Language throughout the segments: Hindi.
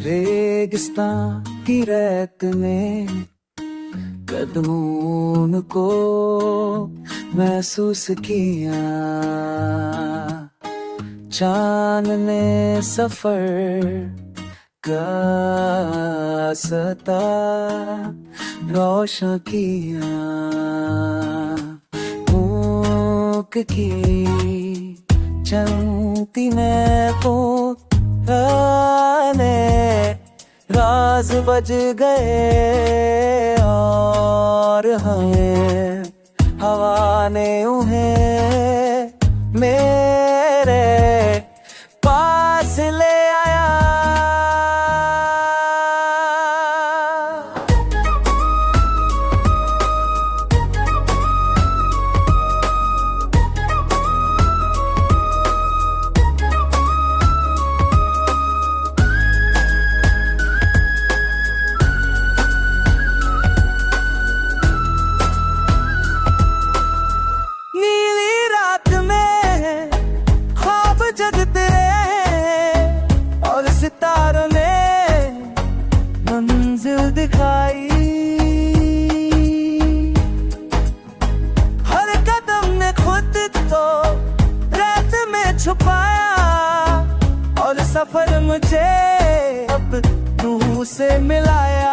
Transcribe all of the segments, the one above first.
रेगिस्तान की रेत में कदमों को महसूस किया। चांद ने सफर का रास्ता रोशन किया। ऊँक की चलती में राज बज गए और हमें हवा ने उन्हें मेरे पास ले आया। जगते और सितारों ने मंजिल दिखाई। हर कदम ने खुद तो रात में छुपाया और सफर मुझे अब तू से मिलाया।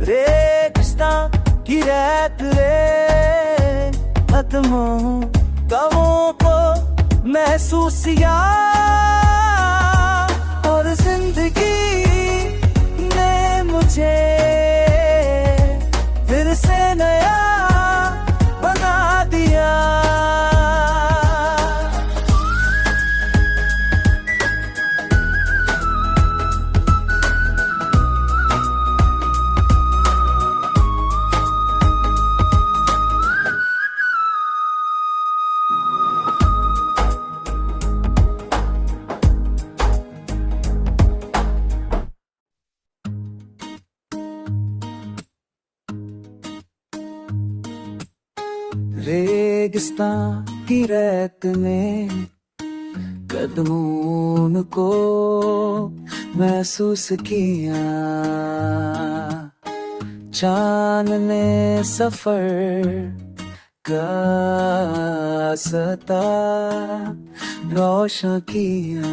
रेगिस्तान की रेत कदमों को महसूस किया और जिंदगी ने मुझे फिर से नया बना दिया। रेगिस्तान की रेत में कदमों को महसूस किया। चांद ने सफर का रास्ता रोशन किया।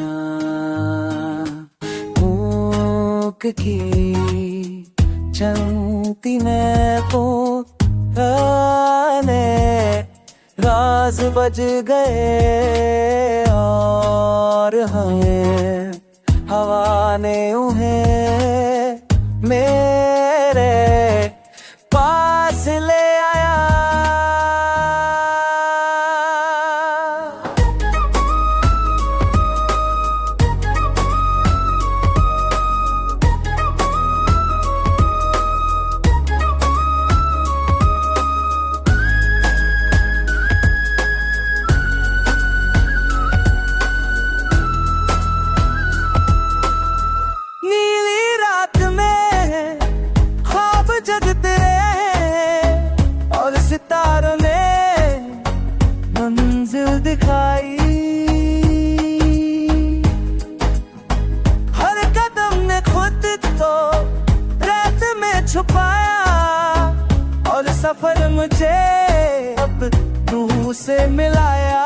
ऊँक की चलती में राज बज गए और हमें हवा ने उन्हें मेरे पास ले आया। जगते और सितारों ने मंजिल दिखाई। हर कदम ने खुद तो रात में छुपाया और सफर मुझे अब तू से मिलाया।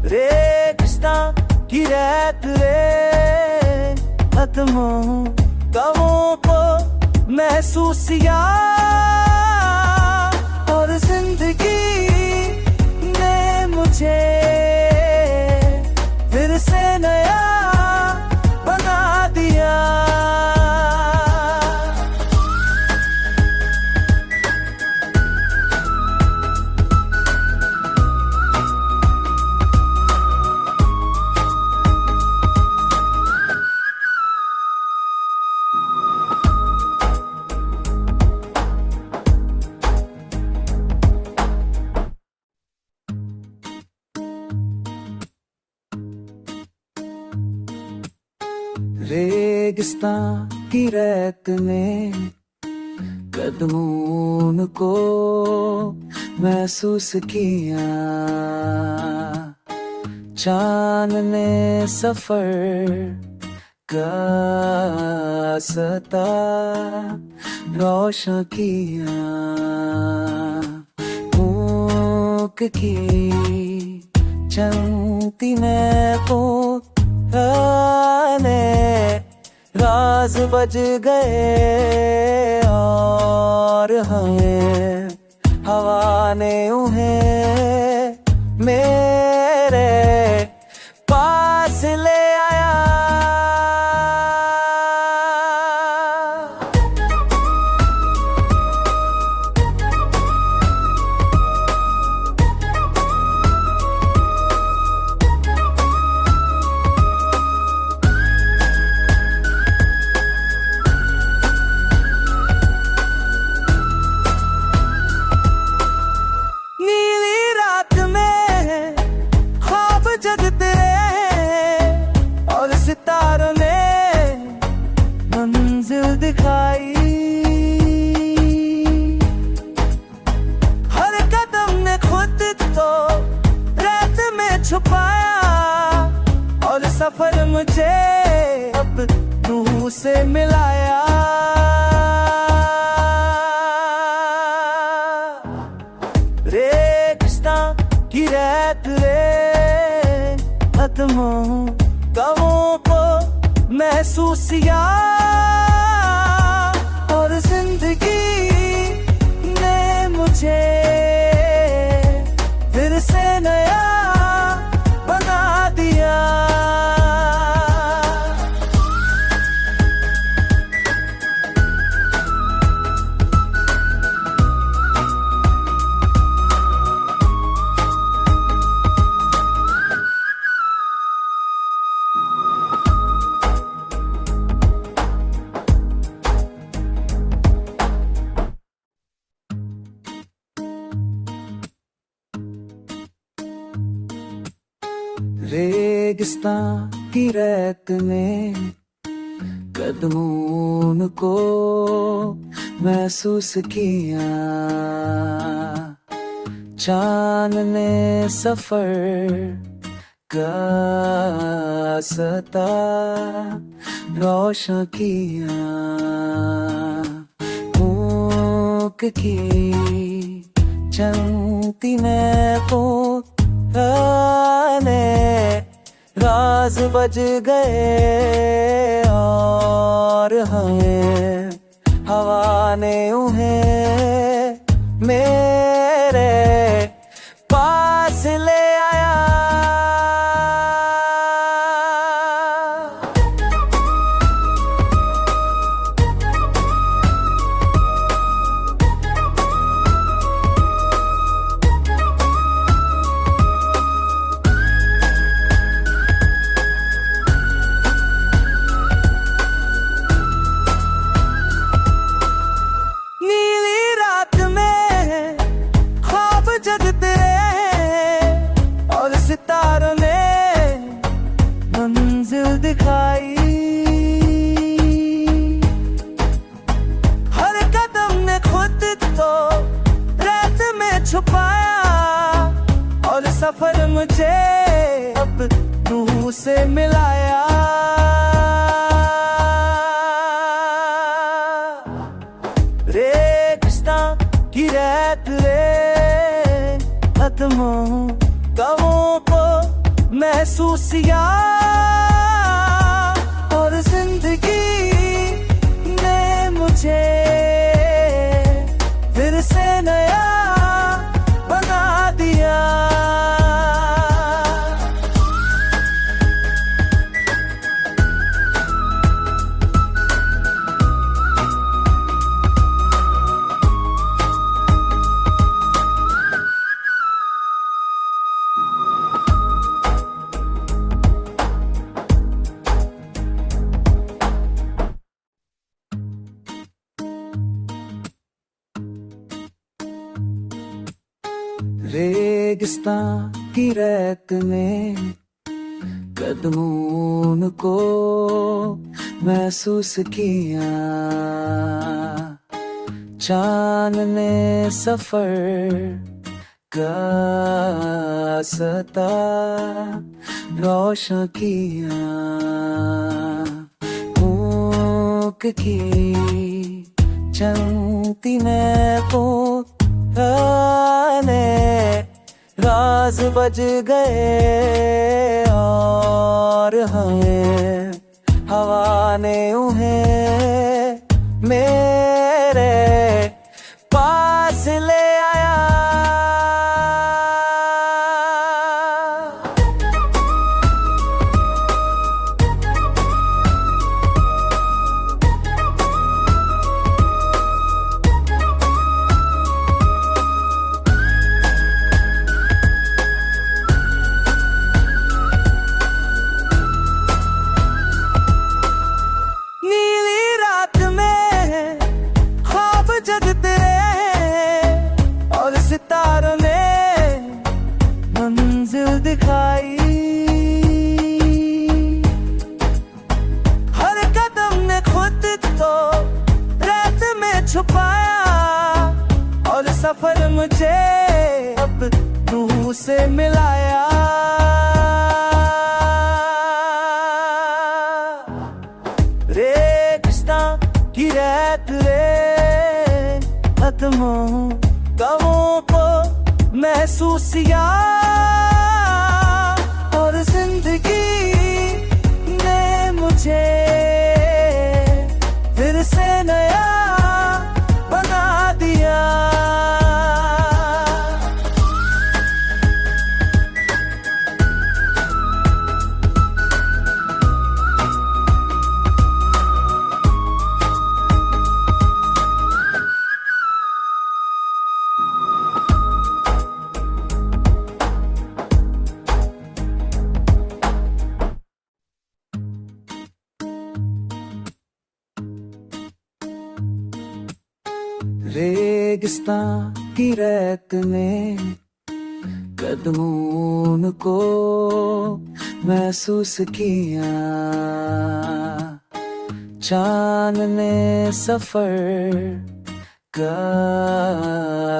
रेगिस्तान की रेत कदमों को महसूस किया और जिंदगी ने मुझे फिर से नया बना दिया। रेगिस्तान की रेत में कदमों को महसूस किया, चांद ने सफर का रास्ता रोशन किया, ऊक की चमती ने पुकारे, राज बज गए और हमें हवा ने उन्हें मेरे पास ले आया। सितारों ने मंजिल दिखाई, हर कदम ने खुद तो रात में छुपाया, और सफर मुझे अब रूह से मिलाया। रेगिस्तान की रेत रे कदमों गमों को महसूस किया, और जिंदगी ने मुझे फिर से नया बना दिया। रेगिस्तान की रेत में कदमों को महसूस किया, चांद ने सफर का रास्ता रोशन किया, ऊक की चमती ने पुकारे, राज बज गए और हमें हवा ने उन्हें मेरे पास ले आया। सितारों ने मंजिल दिखाई, हर कदम ने खुद तो रात में छुपाया, और सफर मुझे अब रूह से मिलाया। रेगिस्तान की रेत रे कदमों गमों को महसूस किया, और जिंदगी ने मुझे फिर से नया बना दिया। रेगिस्तान की रेत में कदमों को महसूस किया, चांद ने सफर का सता रोशन किया, ऊक की चलती में तो राज बज गए और हमें हवा ने उन्हें मेरे पास ले आया। सितारों ने मंजिल दिखाई, हर कदम ने खुद को रेत में छुपाया और सफर मुझे अब तू से मिलाया। रेगिस्तान की रेत रे खत्म गमों को महसूस किया और जिंदगी ने मुझे फिर से नया बना दिया। रेगिस्तान की रेत में कदमों को महसूस किया, चांद ने सफर का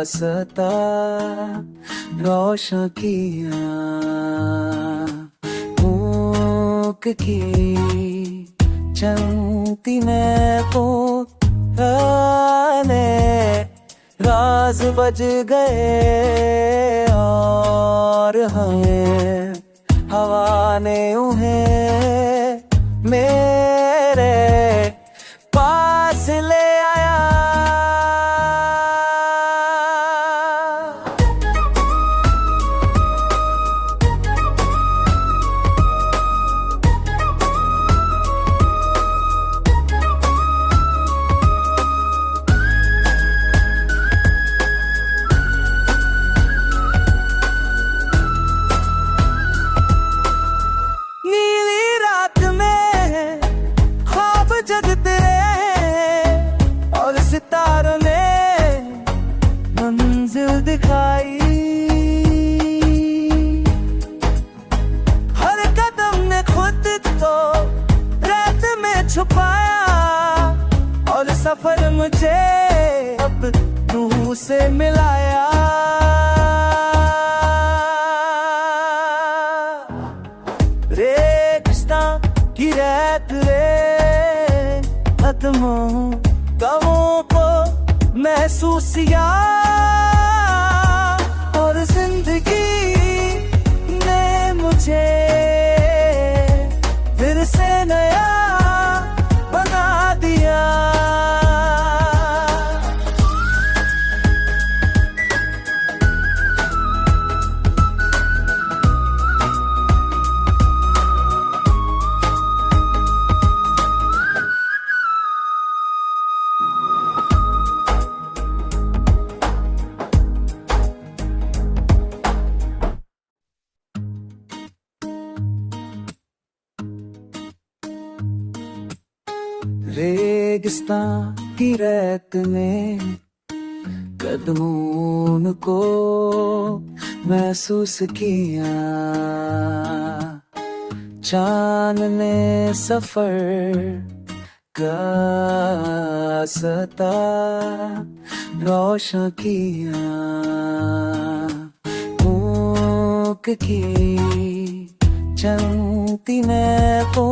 सता रोशन किया, ऊक की चलती में तो राज बज गए और हमें हवा ने उन्हें मेरे पास ले आया। जगते और सितारों ने मंजिल दिखाई, हर कदम ने खुद को रेत में छुपाया और सफर मुझे अब तू से मिलाया। रेगिस्तान की रेत रे कदमों गमों को महसूस किया और जिंदगी ने मुझे फिर से नया बना दिया। रेगिस्तान की रेत में कदमों को महसूस किया, चांद ने सफर का सता रोशन किया मूक की चलती मैं तो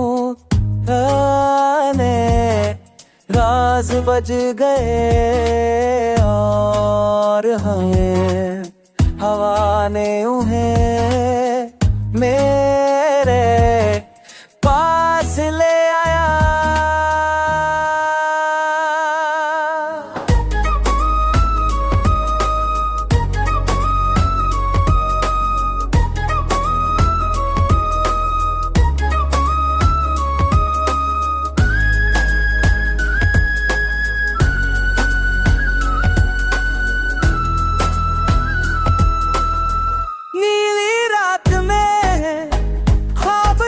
गाने राज बज गए और हमें हवा ने उन्हें मेरे पास ले आया।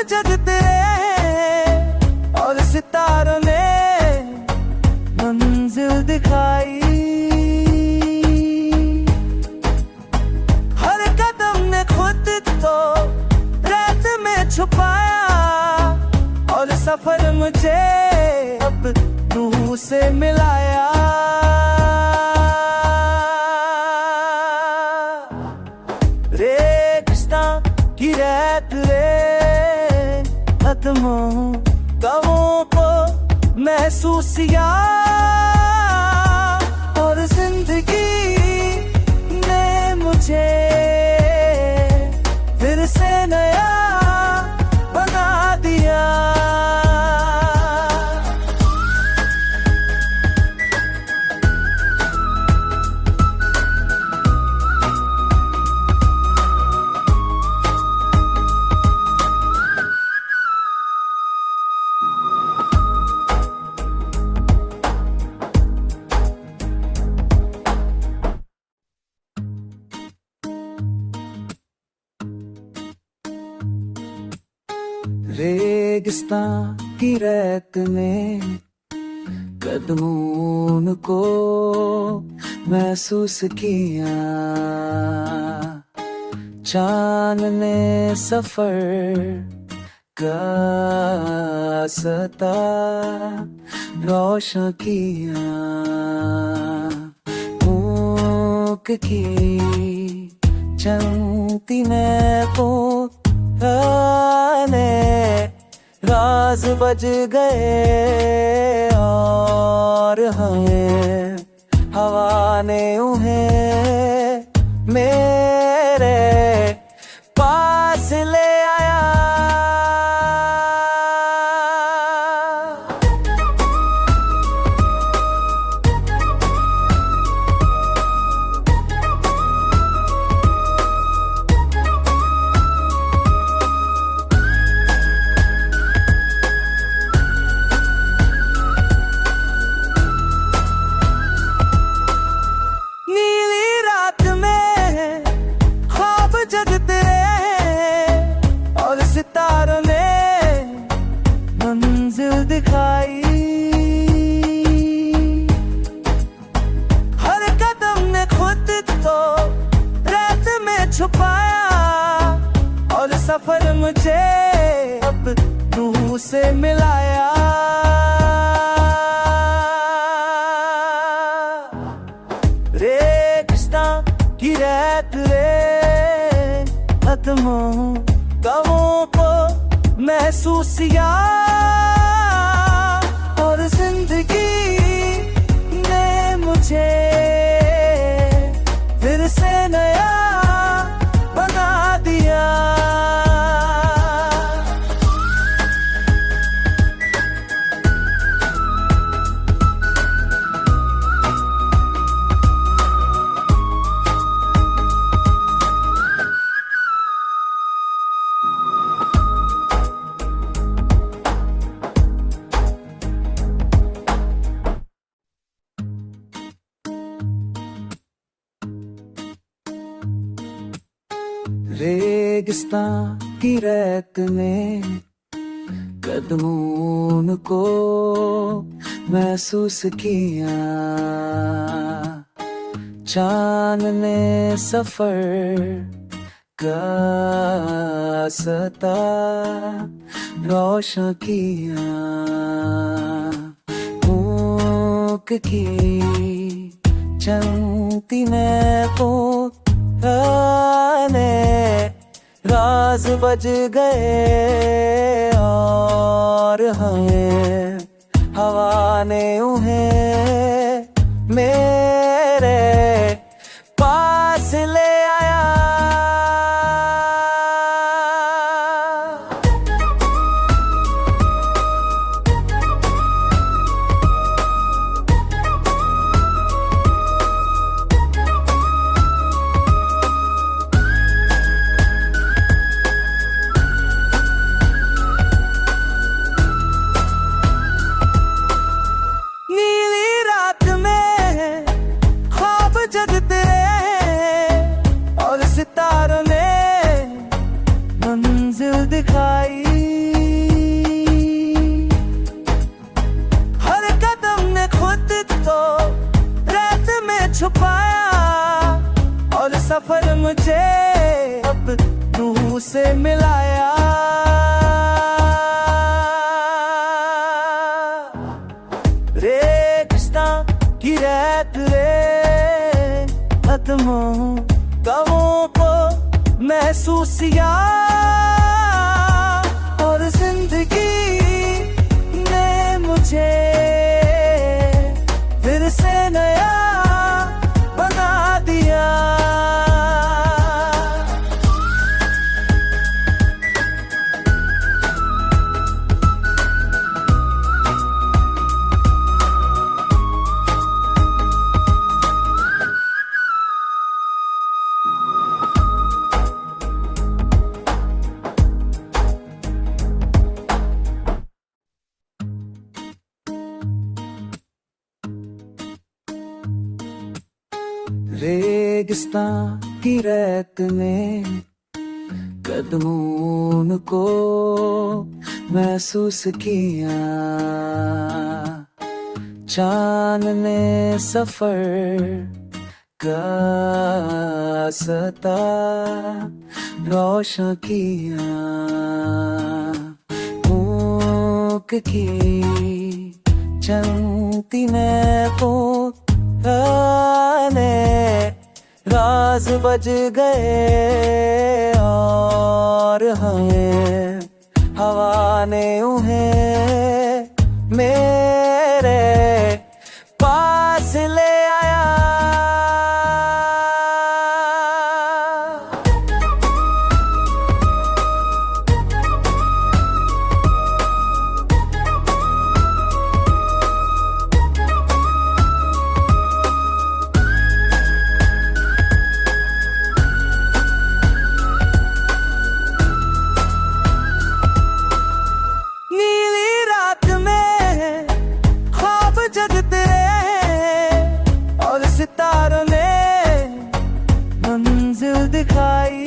जगते हैं और सितारों ने मंजिल दिखाई, हर कदम ने खुद तो रात में छुपाया और सफर मुझे अब तू से मिलाया। रेगिस्तान की रेत गमों को महसूस किया और जिंदगी ने मुझे फिर से नया बना दिया। रेगिस्तान की रेत में कदमों को महसूस किया, चांद ने सफर का रास्ता रोशन किया। मूक की चलती मैं तो गाने राज बज गए और हमें हवा ने उन्हें मेरे पास ले आया। जगते हैं और सितारों ने मंजिल दिखाई, हर कदम ने खुद तो रात में छुपाया और सफर मुझे अब तू से मिलाया। रेगिस्तान की रेत गमों को महसूस किया और जिंदगी ने मुझे फिर से नया बना दिया। रेगिस्तान की रेत में कदमों को महसूस किया, चांद ने सफर का रास्ता रोशन किया। मूक की चलती महकों ने राज बज गए और हमें हवा ने उन्हें मेरे पास ले आया। सितारों ने मंजिल दिखाई, हर कदम ने खुद तो रात में छुपाया और सफर मुझे अब रूह से मिलाया। रेगिस्तान की रेत रे कदमों गमों को महसूस किया और जिंदगी ने मुझे फिर से नया बना दिया। रेगिस्तान की रेत में कदमों को महसूस किया, चांद ने सफर का रास्ता रोशन किया। मूक की चलती महकों ने राज बज गए और हमें हवा ने उन्हें मेरे पास ले आया। सितारों ने मंजिल दिखाई,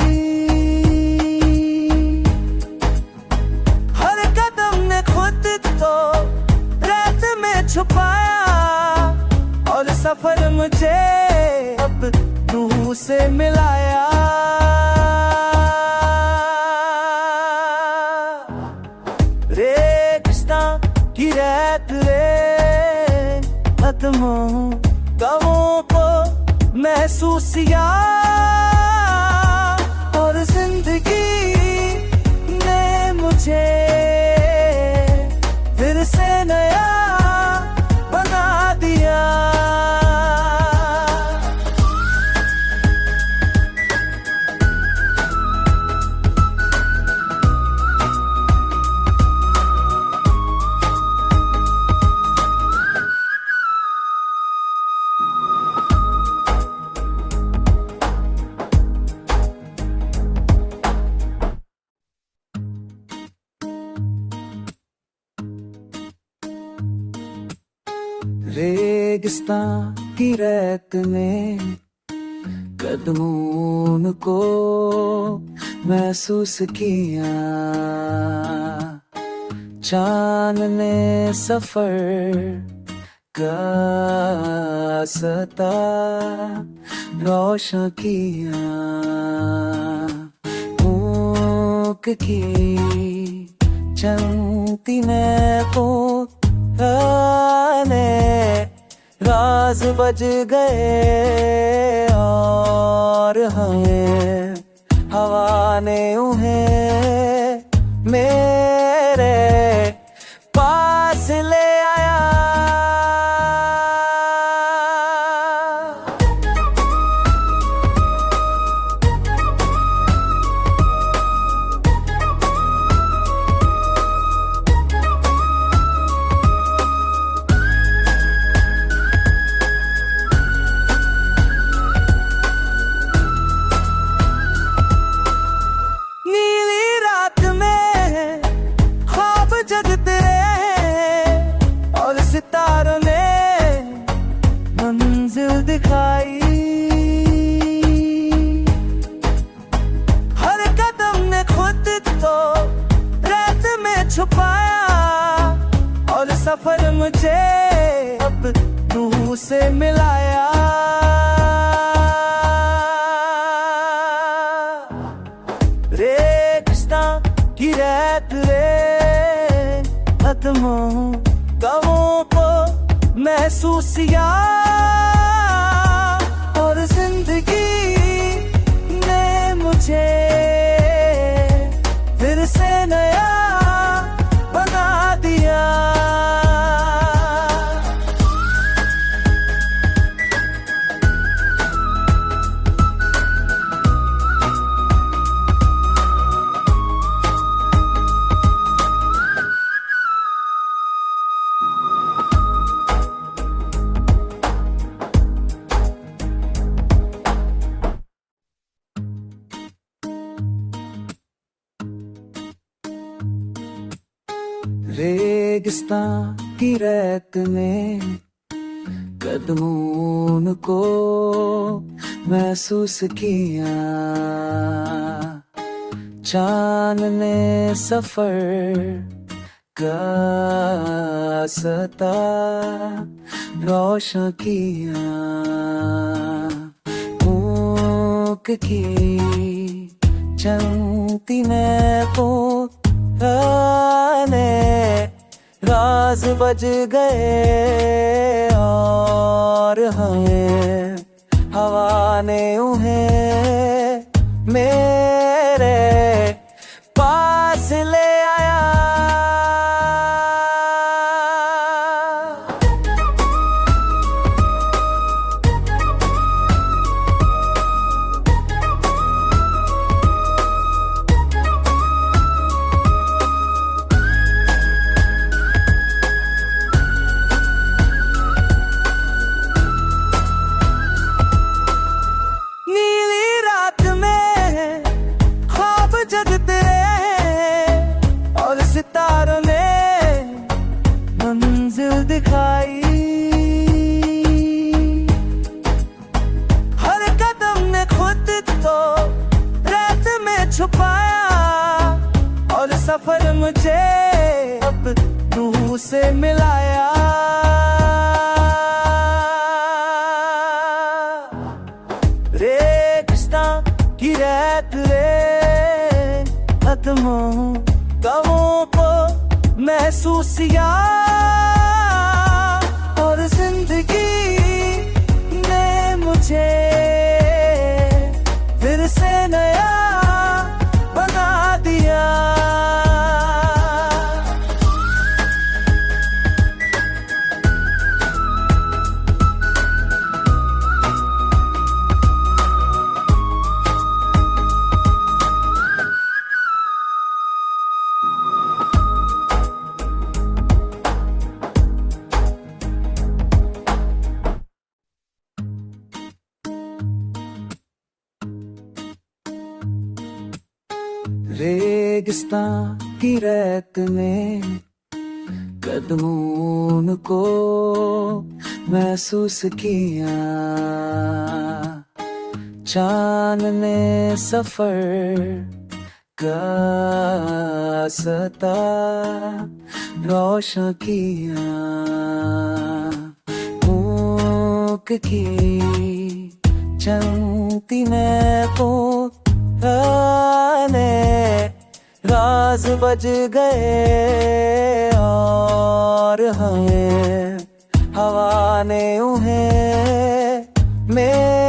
हर कदम ने खुद तो रात में छुपाया और सफर मुझे अब रूह से मिलाया। रेगिस्तान की रेत रे कदमों गमों को महसूस किया और जिंदगी ने मुझे फिर से नया बना दिया। रेगिस्तान की रेत में कदमों को महसूस किया, चांद ने सफर का रास्ता रोशन किया। मूक की चलती महकों ने राज बज गए और हमें हवा ने उन्हें मेरे पास ले आया। जगते और सितारों ने मंजिल दिखाई। हर कदम ने खुद तो रेत में छुपाया और सफर मुझे अब तू से मिलाया। रेगिस्तान की रेत कदमों गमों को महसूस किया और जिंदगी ने मुझे फिर से नया बना दिया। रेगिस्तान की रेत में कदमों को महसूस किया। चांद ने सफर का रास्ता रोशन किया। भूख की चलती में तो राज बज गए और हमें हवा ने उन्हें मेरे पास ले आया। जगते और सितारों ने मंजिल दिखाई। हर कदम ने खुद तो रेत में छुपाया और सफर मुझे अब तू से मिलाया। रेगिस्तान की रेत कदमों गमों को महसूस किया और जिंदगी ने मुझे फिर से नया बना दिया। रेगिस्तान की रेत में कदमों को महसूस किया। चांद ने सफर का रास्ता रोशन किया। भूख की चलती में तो राज बज गए और हमें हवा जाने उन्हें मेरे